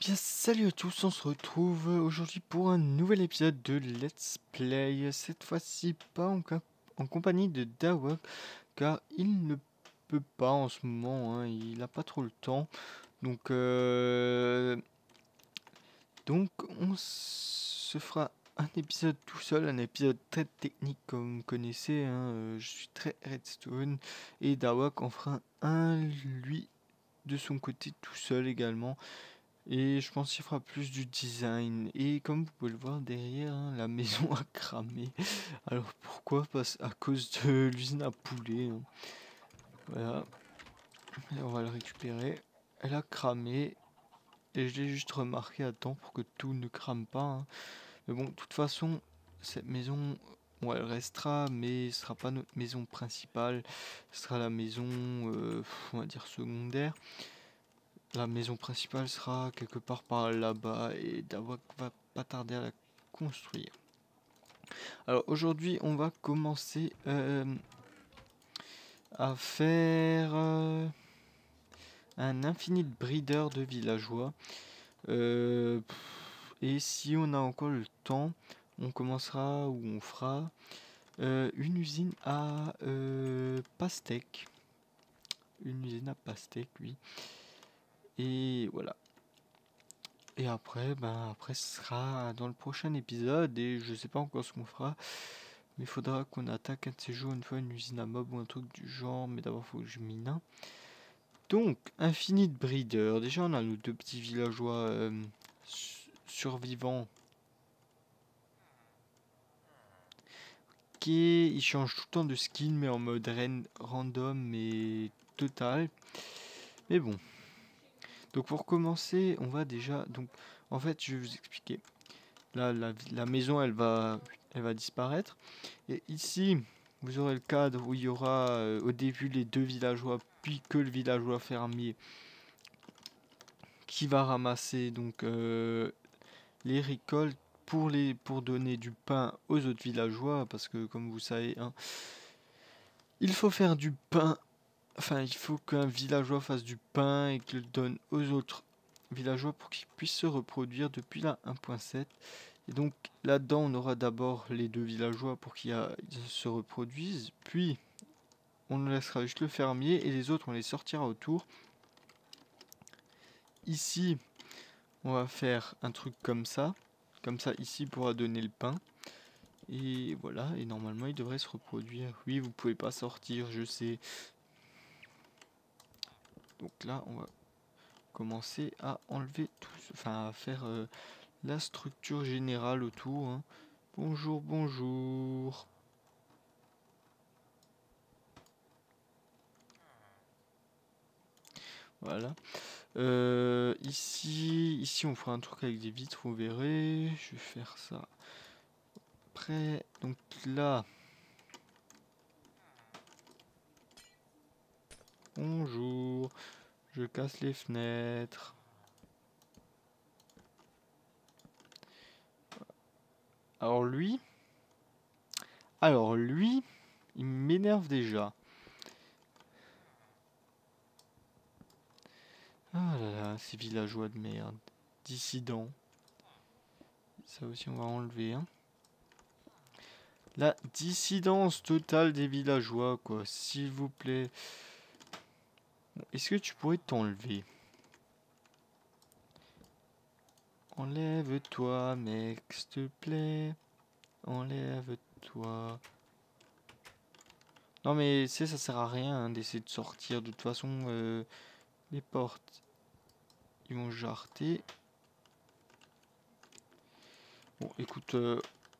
bien, salut à tous, on se retrouve aujourd'hui pour un nouvel épisode de Let's Play. Cette fois-ci pas en compagnie de Dawak, car il ne peut pas en ce moment, hein, il n'a pas trop le temps. Donc, donc on se fera un épisode tout seul, un épisode très technique comme vous connaissez, hein, je suis très redstone, et Dawak en fera un, lui, de son côté tout seul également. Et je pense qu'il fera plus du design. Et comme vous pouvez le voir derrière, hein, la maison a cramé. Alors pourquoi? Parce à cause de l'usine à poulet, hein. Voilà. Et on va le récupérer. Elle a cramé. Et je l'ai juste remarqué à temps pour que tout ne crame pas, hein. Mais bon, de toute façon, cette maison, bon, elle restera, mais ce sera pas notre maison principale. Ce sera la maison, on va dire secondaire. La maison principale sera quelque part par là-bas et Dawak va pas tarder à la construire. Alors aujourd'hui, on va commencer à faire un infinite breeder de villageois. Et si on a encore le temps, on commencera ou on fera une usine à pastèque. Une usine à pastèque, oui. Et voilà. Et après, après ce sera dans le prochain épisode et je sais pas encore ce qu'on fera. Mais il faudra qu'on attaque un de ces jours une fois une usine à mob ou un truc du genre. Mais d'abord faut que je mine un. Donc, Infinite Breeder. Déjà on a nos deux petits villageois survivants. Qui ils changent tout le temps de skin mais en mode random et total. Mais bon. Donc pour commencer, on va déjà. Donc en fait je vais vous expliquer. Là, la maison, elle va disparaître. Et ici, vous aurez le cadre où il y aura au début les deux villageois, puis que le villageois fermier qui va ramasser donc les récoltes pour donner du pain aux autres villageois, parce que comme vous savez, hein, il faut faire du pain. Enfin, il faut qu'un villageois fasse du pain et qu'il le donne aux autres villageois pour qu'ils puissent se reproduire depuis la 1.7. Et donc là-dedans, on aura d'abord les deux villageois pour qu'ils se reproduisent, puis on laissera juste le fermier et les autres, on les sortira autour. Ici, on va faire un truc comme ça. Comme ça, ici pourra donner le pain. Et voilà, et normalement, il devrait se reproduire. Oui, vous pouvez pas sortir, je sais. Donc là, on va commencer à enlever tout, enfin à faire la structure générale autour, hein. Bonjour, bonjour. Voilà. Ici, on fera un truc avec des vitres, vous verrez. Je vais faire ça après. Donc là, bonjour. Je casse les fenêtres. Alors lui, il m'énerve déjà. Ah là là, ces villageois de merde. Dissidents. Ça aussi, on va enlever, hein. La dissidence totale des villageois, quoi. S'il vous plaît. Bon, est-ce que tu pourrais t'enlever? Enlève-toi, mec, s'il te plaît. Enlève-toi. Non mais c'est ça sert à rien, hein, d'essayer de sortir. De toute façon, les portes, ils vont jarter. Bon, écoute,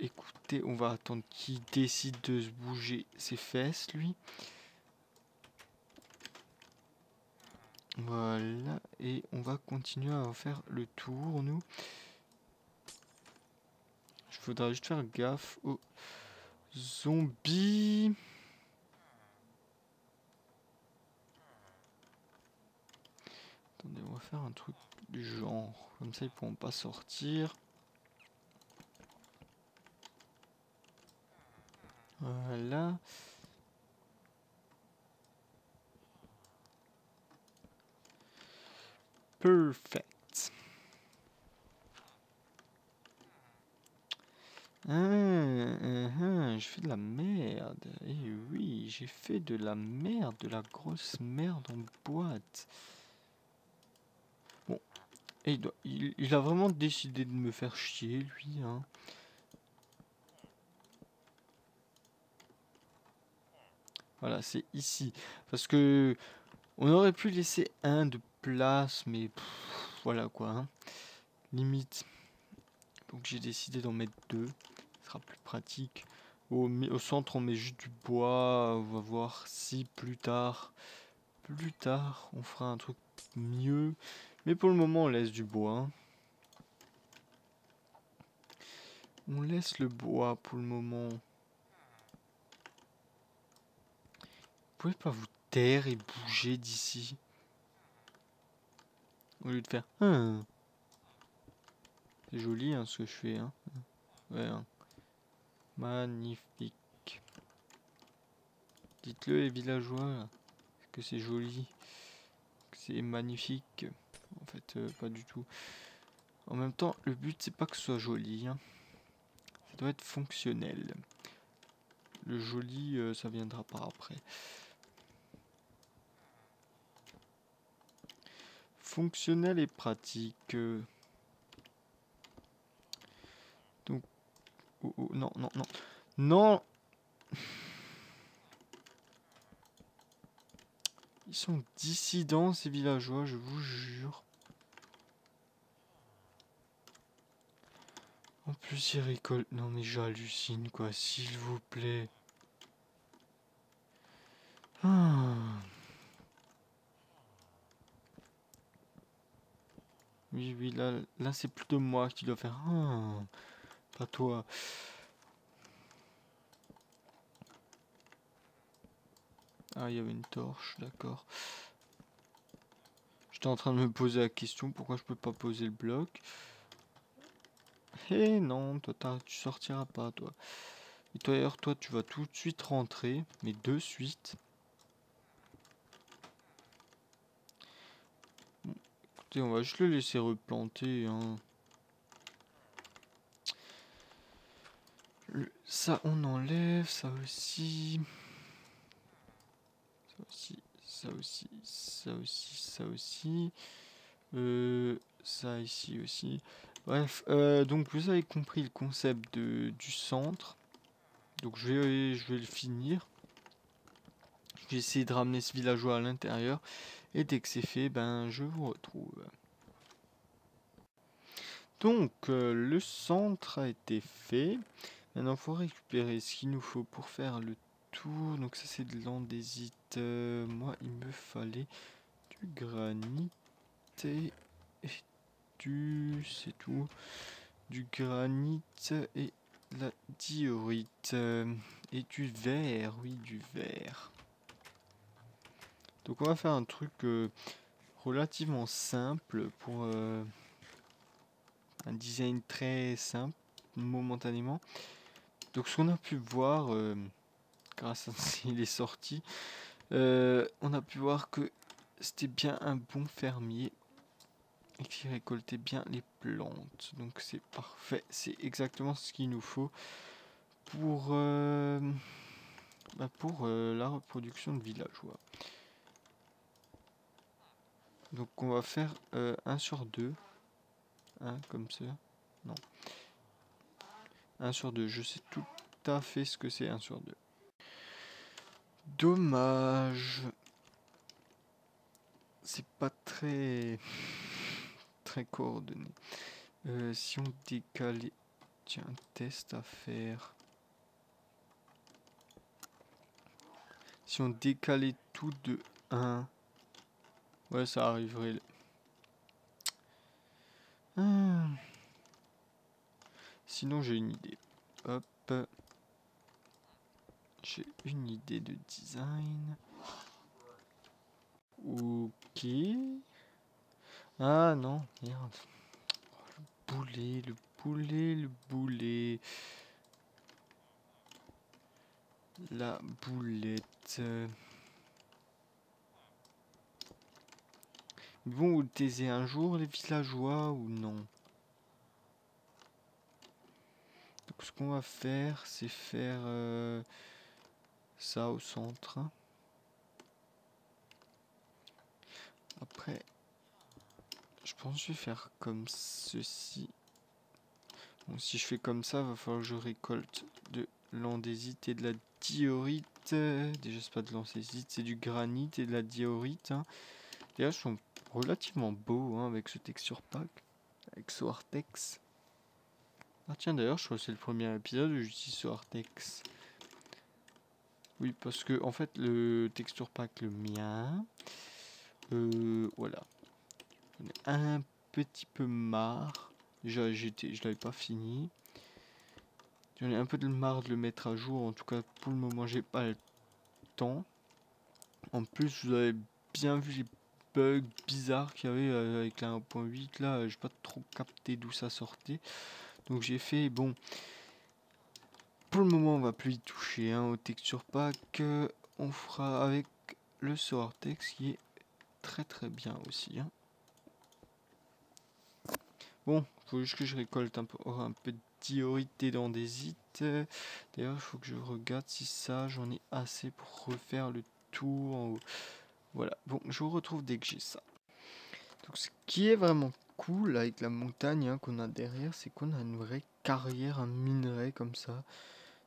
écoutez, on va attendre qu'il décide de se bouger ses fesses, lui. Voilà, et on va continuer à faire le tour, nous. Il faudra juste faire gaffe aux zombies. Attendez, on va faire un truc du genre. Comme ça, ils pourront pas sortir. Voilà. Perfect. Je fais de la merde. Eh oui, j'ai fait de la merde, de la grosse merde en boîte. Bon, et il a vraiment décidé de me faire chier, lui, hein. Voilà, c'est ici. Parce que on aurait pu laisser un de place, mais voilà quoi, hein. Limite. Donc j'ai décidé d'en mettre deux. Ce sera plus pratique. Au centre, on met juste du bois. On va voir si plus tard, on fera un truc mieux. Mais pour le moment, on laisse du bois, hein. On laisse le bois pour le moment. Vous pouvez pas vous taire et bouger d'ici. Au lieu de faire... C'est joli hein, ce que je fais. Hein. Ouais, hein. Magnifique. Dites-le les villageois là, que c'est joli. Que c'est magnifique. En fait, pas du tout. En même temps, le but c'est pas que ce soit joli. Hein. Ça doit être fonctionnel. Le joli, ça viendra par après. Fonctionnel et pratique. Donc, oh, non, non, non. Non! Ils sont dissidents ces villageois, je vous jure. En plus, ils récoltent. Non, mais j'hallucine quoi, s'il vous plaît. Ah. Oui, oui, là c'est plutôt moi qui dois faire. Ah. Pas toi. Ah, il y avait une torche, d'accord. J'étais en train de me poser la question pourquoi je peux pas poser le bloc. Eh non, toi tu sortiras pas, toi. Et toi d'ailleurs, toi tu vas tout de suite rentrer, mais de suite. Bon, écoutez, on va juste le laisser replanter, hein. Ça on enlève, ça aussi. Ça aussi, ça aussi, ça aussi, ça aussi. Ça ici aussi. Bref, donc vous avez compris le concept du centre. Donc je vais le finir. Je vais essayer de ramener ce villageois à l'intérieur. Et dès que c'est fait, ben je vous retrouve. Donc le centre a été fait. Maintenant il faut récupérer ce qu'il nous faut pour faire le tour. Donc ça c'est de l'andésite. Moi il me fallait du granit et c'est tout. Du granit et la diorite. Et du verre, oui, du verre. Donc on va faire un truc relativement simple pour un design très simple momentanément. Donc ce qu'on a pu voir grâce à il est sorti, on a pu voir que c'était bien un bon fermier et qui récoltait bien les plantes. Donc c'est parfait, c'est exactement ce qu'il nous faut pour, la reproduction de villageois. Donc on va faire 1 sur 2. Hein, comme ça. Non. 1 sur 2. Je sais tout à fait ce que c'est 1 sur 2. Dommage. C'est pas très coordonné. Si on décalait... Tiens, un test à faire. Si on décalait tout de 1. Ouais, ça arriverait. Ah. Sinon, j'ai une idée. Hop. J'ai une idée de design. Ok. Ah non, merde. Le boulet. La boulette. Ils vont vous taiser un jour les villageois ou non? Donc ce qu'on va faire, c'est faire ça au centre. Après, je pense que je vais faire comme ceci. Bon, si je fais comme ça, va falloir que je récolte de l'andésite et de la diorite. Déjà, c'est pas de l'andésite, c'est du granit et de la diorite. Hein. Déjà, ils sont relativement beaux hein, avec ce texture pack, avec Soartex. Ah tiens, d'ailleurs, je crois que c'est le premier épisode où j'utilise Soartex. Oui, parce que en fait, le texture pack, le mien, voilà, j'en ai un petit peu marre. Déjà, je l'avais pas fini. J'en ai un peu de marre de le mettre à jour. En tout cas, pour le moment, j'ai pas le temps. En plus, vous avez bien vu les bugs bizarres qu'il y avait avec la 1.8. Là, j'ai pas trop capté d'où ça sortait. Donc, j'ai fait, bon, pour le moment, on va plus y toucher hein, au texture pack. On fera avec le Soartex qui est très très bien aussi. Hein. Bon, faut juste que je récolte un peu de diorite et d'andésite. D'ailleurs, il faut que je regarde si ça, j'en ai assez pour refaire le tour en haut. Voilà, bon, je vous retrouve dès que j'ai ça. Donc, ce qui est vraiment cool avec la montagne hein, qu'on a derrière, c'est qu'on a une vraie carrière, un minerai comme ça.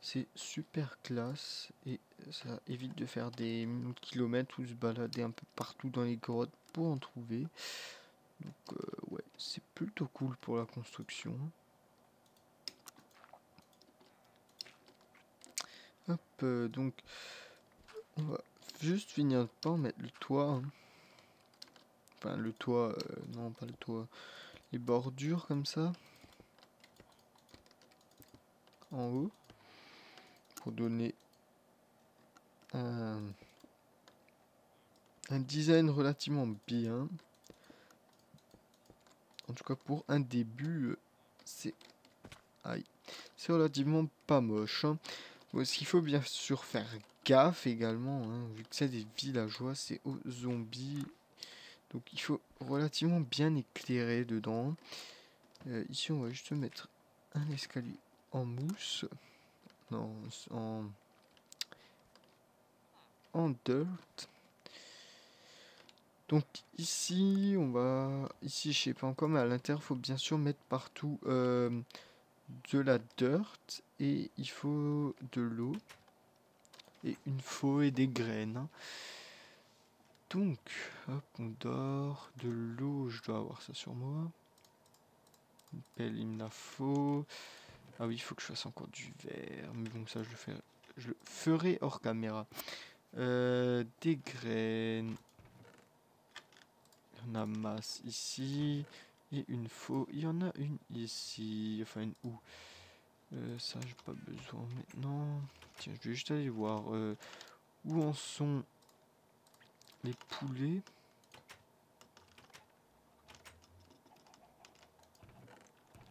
C'est super classe et ça évite de faire des kilomètres ou se balader un peu partout dans les grottes pour en trouver. Donc ouais, c'est plutôt cool pour la construction. Hop, donc on va juste finir par mettre le toit. Hein. Enfin le toit, non pas le toit, les bordures comme ça. En haut. Pour donner un design relativement bien. En tout cas pour un début, c'est relativement pas moche. Hein. Bon, ce qu'il faut bien sûr faire gaffe également, hein, vu que c'est des villageois, c'est aux zombies. Donc il faut relativement bien éclairer dedans. Ici on va juste mettre un escalier en mousse. Non, en dirt. Donc ici, ici je sais pas encore, mais à l'intérieur, il faut bien sûr mettre partout de la dirt et il faut de l'eau et une faux et des graines. Hein. Donc, hop, on dort. De l'eau, je dois avoir ça sur moi. Une pelle, il me la faut. Ah oui, il faut que je fasse encore du verre. Mais bon, ça, je le ferai hors caméra. Des graines. Il y en a masse ici. Et une faux. Il y en a une ici. Enfin, une où. Ça, j'ai pas besoin maintenant. Tiens, je vais juste aller voir où en sont les poulets.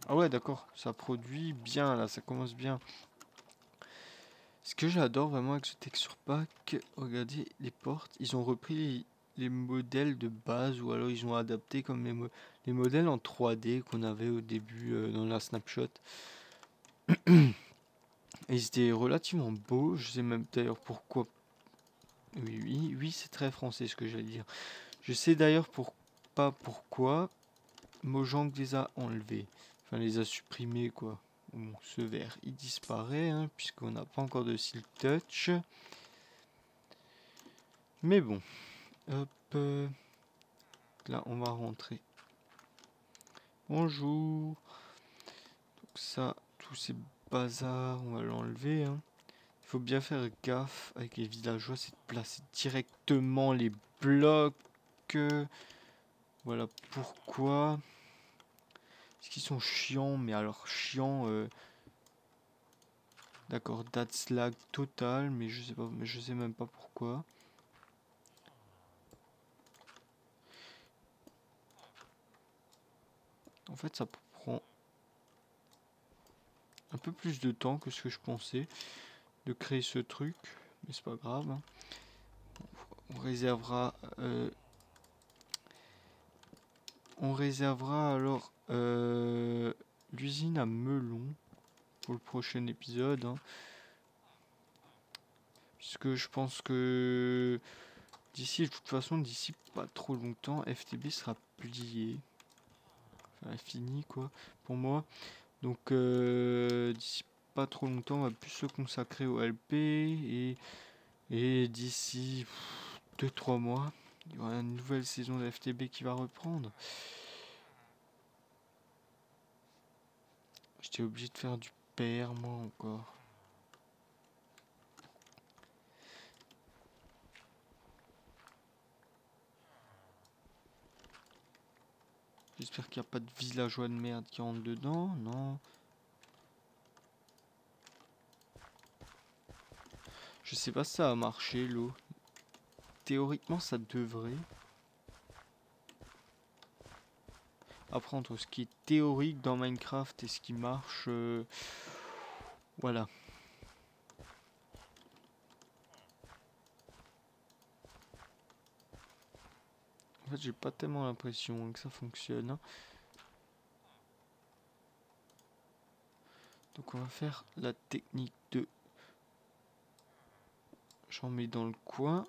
Ah ouais, d'accord. Ça produit bien, là. Ça commence bien. Ce que j'adore vraiment avec ce texture pack, regardez les portes. Ils ont repris les modèles de base ou alors ils ont adapté comme les modèles en 3D qu'on avait au début dans la snapshot. Et ils étaient relativement beaux. Je sais même d'ailleurs pourquoi. Oui, c'est très français ce que j'allais dire. Je sais d'ailleurs pas pourquoi Mojang les a enlevés. Enfin, les a supprimés quoi. Bon, ce vert il disparaît hein, puisqu'on n'a pas encore de Silk Touch. Mais bon, hop, là on va rentrer. Bonjour. Donc ça, tous ces bazars, on va l'enlever. Hein. Il faut bien faire gaffe avec les villageois, c'est de placer directement les blocs. Voilà pourquoi. Est-ce qu'ils sont chiants, mais alors chiants. D'accord, that's lag total, mais je sais pas, mais je sais même pas pourquoi. En fait, ça prend un peu plus de temps que ce que je pensais de créer ce truc, mais c'est pas grave. Hein. On réservera alors l'usine à melon. pour le prochain épisode. Hein. Puisque je pense que de toute façon, d'ici pas trop longtemps, FTB sera plié. Enfin, fini quoi, pour moi. Donc d'ici pas trop longtemps, on va plus se consacrer au LP. Et d'ici 2-3 mois, il y aura une nouvelle saison de FTB qui va reprendre. J'étais obligé de faire du PR moi encore. J'espère qu'il n'y a pas de villageois de merde qui rentre dedans. Non. Je sais pas si ça a marché l'eau. Théoriquement ça devrait. Après entre ce qui est théorique dans Minecraft et ce qui marche, voilà. En fait j'ai pas tellement l'impression que ça fonctionne. Hein. Donc on va faire la technique de... J'en mets dans le coin.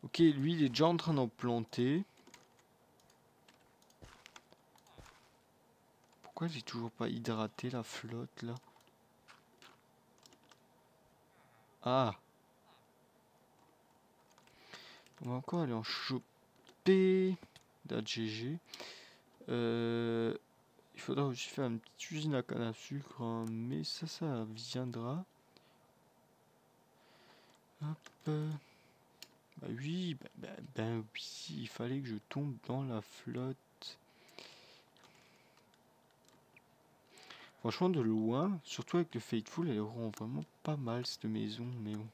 Ok, lui il est déjà en train d'en planter. Pourquoi j'ai toujours pas hydraté la flotte là? Ah! On va encore aller en choper d'AGG. Il faudra aussi faire une petite usine à canne à sucre, hein, mais ça viendra. Hop. Bah oui, ben oui, il fallait que je tombe dans la flotte. Franchement, de loin, surtout avec le Faithful, elle rend vraiment pas mal cette maison, mais bon.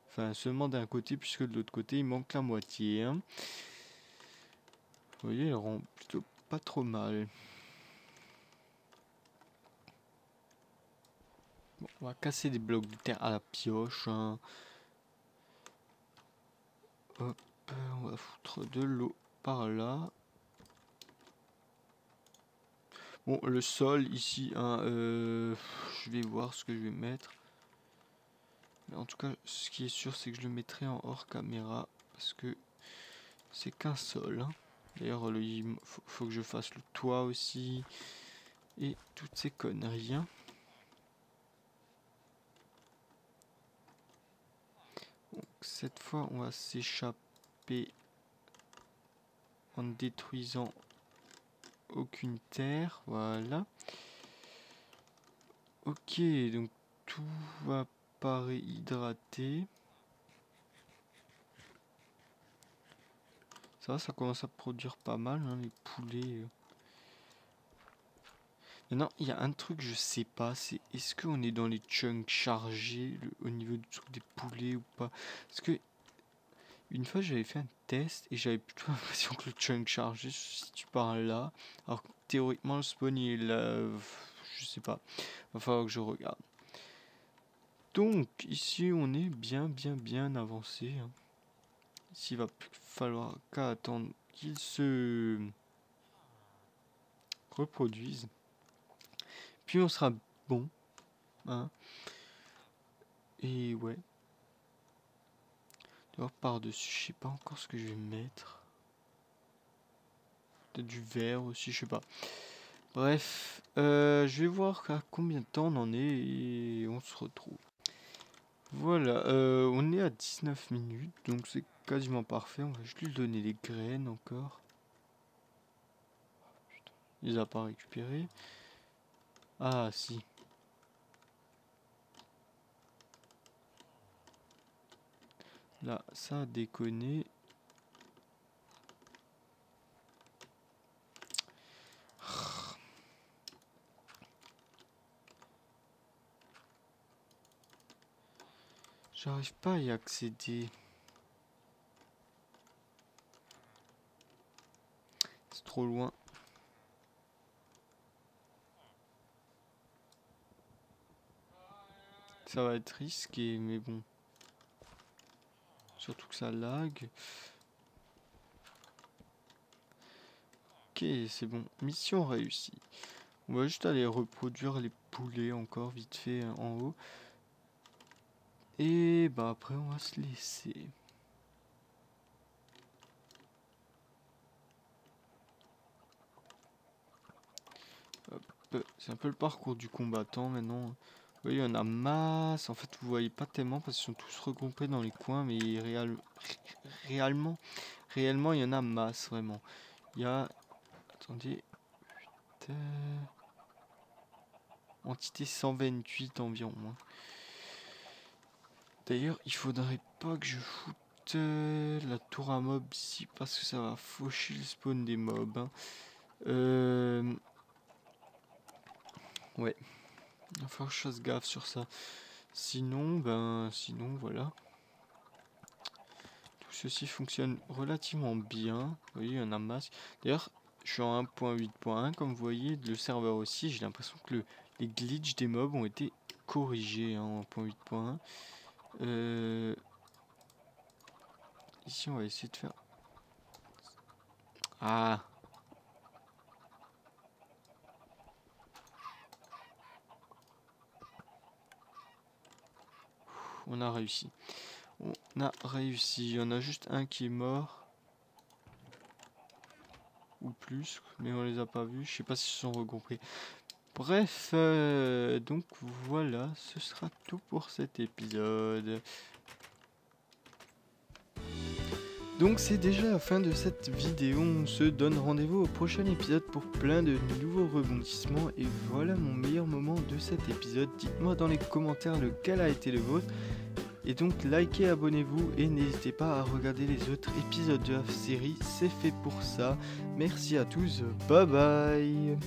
Enfin, seulement d'un côté, puisque de l'autre côté, il manque la moitié. Hein. Vous voyez, elle rend plutôt pas trop mal. Bon, on va casser des blocs de terre à la pioche. Hein. Hop, on va foutre de l'eau par là. Bon, le sol ici, hein, je vais voir ce que je vais mettre. Mais en tout cas, ce qui est sûr, c'est que je le mettrai en hors caméra. Parce que c'est qu'un sol. Hein. D'ailleurs, il faut que je fasse le toit aussi. Et toutes ces conneries. Hein. Donc, cette fois, on va s'échapper en ne détruisant aucune terre. Voilà. Ok, donc tout va pas réhydrater. Ça commence à produire pas mal, hein, les poulets. Maintenant, il y a un truc, je sais pas, c'est est-ce qu'on est dans les chunks chargés au niveau des poulets ou pas? Parce que une fois j'avais fait un test et j'avais plutôt l'impression que le chunk chargé se situe par là. Alors que théoriquement le spawn il est là, je sais pas. Va falloir que je regarde. Donc ici on est bien avancé. Hein. Ici il va plus falloir qu'à attendre qu'il se reproduise. Puis on sera bon. Hein. Et ouais. D'ailleurs par-dessus, je sais pas encore ce que je vais mettre. Peut-être du verre aussi, je sais pas. Bref, je vais voir à combien de temps on en est et on se retrouve. Voilà, on est à 19 minutes, donc c'est quasiment parfait. On va juste lui donner les graines encore. Putain, il les a pas récupérées. Ah si. Là, ça a déconné. J'arrive pas à y accéder. C'est trop loin. Ça va être risqué, mais bon. Surtout que ça lag. Ok, c'est bon. Mission réussie. On va juste aller reproduire les poulets encore vite fait en haut. Et bah après on va se laisser. C'est un peu le parcours du combattant maintenant. Oui, il y en a masse. En fait, vous voyez pas tellement parce qu'ils sont tous regroupés dans les coins, mais réellement, il y en a masse vraiment. Il y a, attendez, entité 128 environ. D'ailleurs, il faudrait pas que je foute la tour à mobs ici parce que ça va faucher le spawn des mobs. Hein. Ouais, il va falloir que je fasse gaffe sur ça. Sinon, voilà. Tout ceci fonctionne relativement bien. Vous voyez, il y en a masse. D'ailleurs, je suis en 1.8.1 comme vous voyez. Le serveur aussi, j'ai l'impression que les glitches des mobs ont été corrigés hein, en 1.8.1. Ici, on va essayer de faire... Ah! On a réussi. On a réussi. Il y en a juste un qui est mort. Ou plus, mais on les a pas vus. Je sais pas s'ils se sont regroupés. Bref, donc voilà, ce sera tout pour cet épisode. Donc c'est déjà la fin de cette vidéo, on se donne rendez-vous au prochain épisode pour plein de nouveaux rebondissements et voilà mon meilleur moment de cet épisode. Dites-moi dans les commentaires lequel a été le vôtre et donc likez, abonnez-vous et n'hésitez pas à regarder les autres épisodes de la série, c'est fait pour ça. Merci à tous, bye bye.